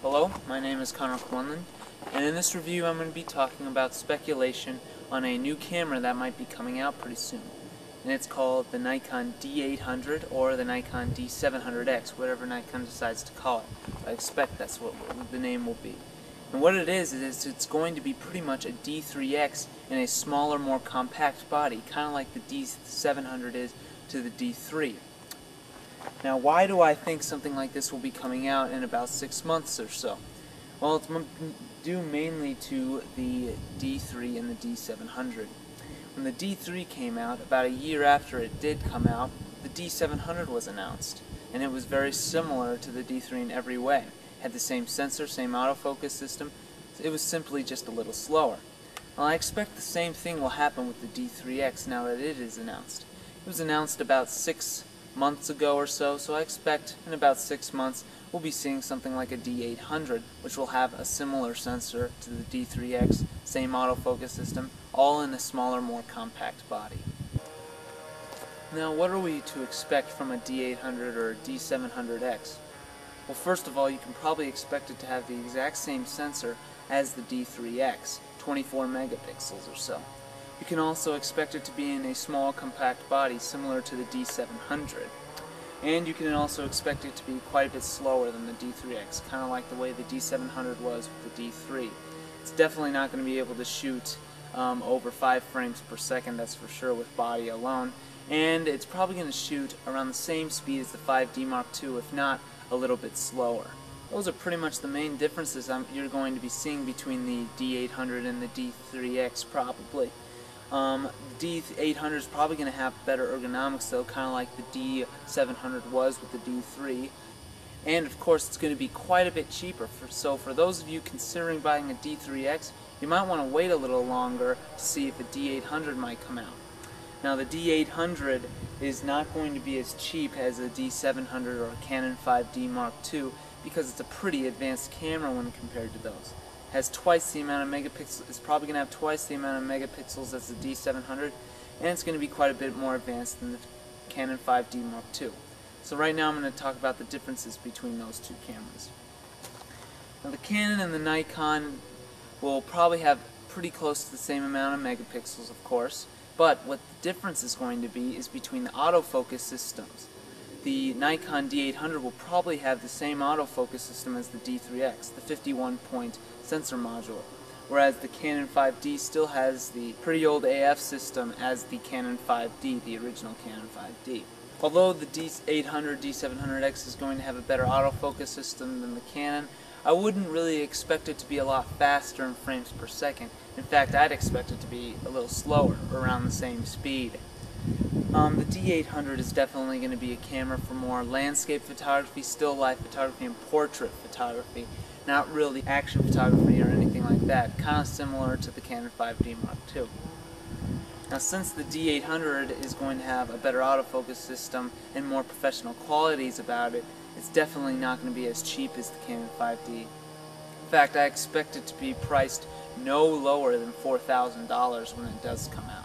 Hello, my name is Connor Quinlan, and in this review I'm going to be talking about speculation on a new camera that might be coming out pretty soon. And it's called the Nikon d800 or the Nikon d700x, whatever Nikon decides to call it. I expect that's what the name will be. And what it is it's going to be pretty much a d3x in a smaller, more compact body, kind of like the d700 is to the d3. Now, why do I think something like this will be coming out in about 6 months or so? Well, it's due mainly to the D3 and the D700. When the D3 came out, about a year after it did come out, the D700 was announced, and it was very similar to the D3 in every way. It had the same sensor, same autofocus system. It was simply just a little slower. Well, I expect the same thing will happen with the D3x now that it is announced. It was announced about 6 months ago or so, so I expect in about 6 months we'll be seeing something like a D800, which will have a similar sensor to the D3X, same autofocus system, all in a smaller, more compact body. Now, what are we to expect from a D800 or a D700X? Well, first of all, you can probably expect it to have the exact same sensor as the D3X, 24 megapixels or so. You can also expect it to be in a small, compact body similar to the D700. And you can also expect it to be quite a bit slower than the D3X, kind of like the way the D700 was with the D3. It's definitely not going to be able to shoot over 5 frames per second, that's for sure, with body alone. And it's probably going to shoot around the same speed as the 5D Mark II, if not a little bit slower. Those are pretty much the main differences you're going to be seeing between the D800 and the D3X, probably. D800 is probably going to have better ergonomics, though, kind of like the D700 was with the D3. And of course, it's going to be quite a bit cheaper. So for those of you considering buying a D3X, you might want to wait a little longer to see if a D800 might come out. Now, the D800 is not going to be as cheap as a D700 or a Canon 5D Mark II because it's a pretty advanced camera when compared to those. Has twice the amount of megapixels. It's probably going to have twice the amount of megapixels as the D700, and it's going to be quite a bit more advanced than the Canon 5D Mark II. So right now I'm going to talk about the differences between those two cameras. Now, the Canon and the Nikon will probably have pretty close to the same amount of megapixels, of course, but what the difference is going to be is between the autofocus systems. The Nikon D800 will probably have the same autofocus system as the D3X, the 51-point sensor module, whereas the Canon 5D still has the pretty old AF system as the Canon 5D, the original Canon 5D. Although the D800, D700X is going to have a better autofocus system than the Canon, I wouldn't really expect it to be a lot faster in frames per second. In fact, I'd expect it to be a little slower, around the same speed. The D800 is definitely going to be a camera for more landscape photography, still life photography, and portrait photography. Not really action photography or anything like that, kind of similar to the Canon 5D Mark II. Now, since the D800 is going to have a better autofocus system and more professional qualities about it, it's definitely not going to be as cheap as the Canon 5D. In fact, I expect it to be priced no lower than $4,000 when it does come out.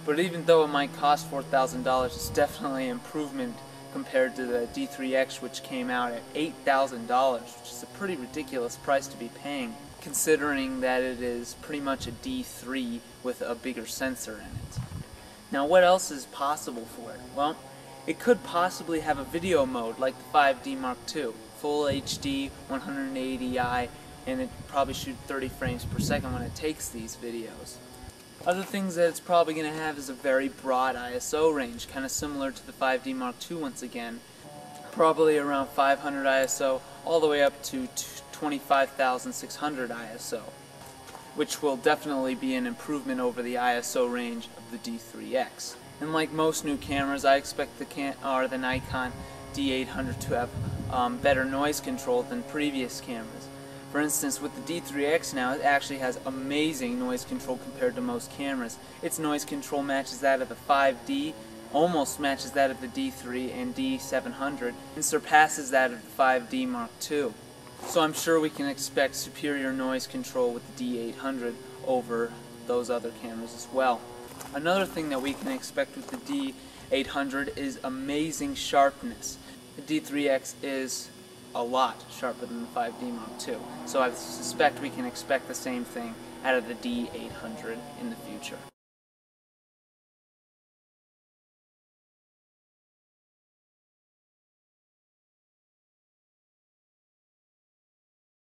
But even though it might cost $4,000, it's definitely an improvement compared to the D3X, which came out at $8,000, which is a pretty ridiculous price to be paying, considering that it is pretty much a D3 with a bigger sensor in it. Now, what else is possible for it? Well, it could possibly have a video mode like the 5D Mark II, full HD, 180i, and it probably shoot 30 frames per second when it takes these videos. Other things that it's probably going to have is a very broad ISO range, kind of similar to the 5D Mark II once again. Probably around 500 ISO all the way up to 25,600 ISO, which will definitely be an improvement over the ISO range of the D3X. And like most new cameras, I expect the Nikon D800 to have better noise control than previous cameras. For instance, with the D3X now, it actually has amazing noise control compared to most cameras. Its noise control matches that of the 5D, almost matches that of the D3 and D700, and surpasses that of the 5D Mark II. So I'm sure we can expect superior noise control with the D800 over those other cameras as well. Another thing that we can expect with the D800 is amazing sharpness. The D3X is a lot sharper than the 5D Mark II. So I suspect we can expect the same thing out of the D800 in the future.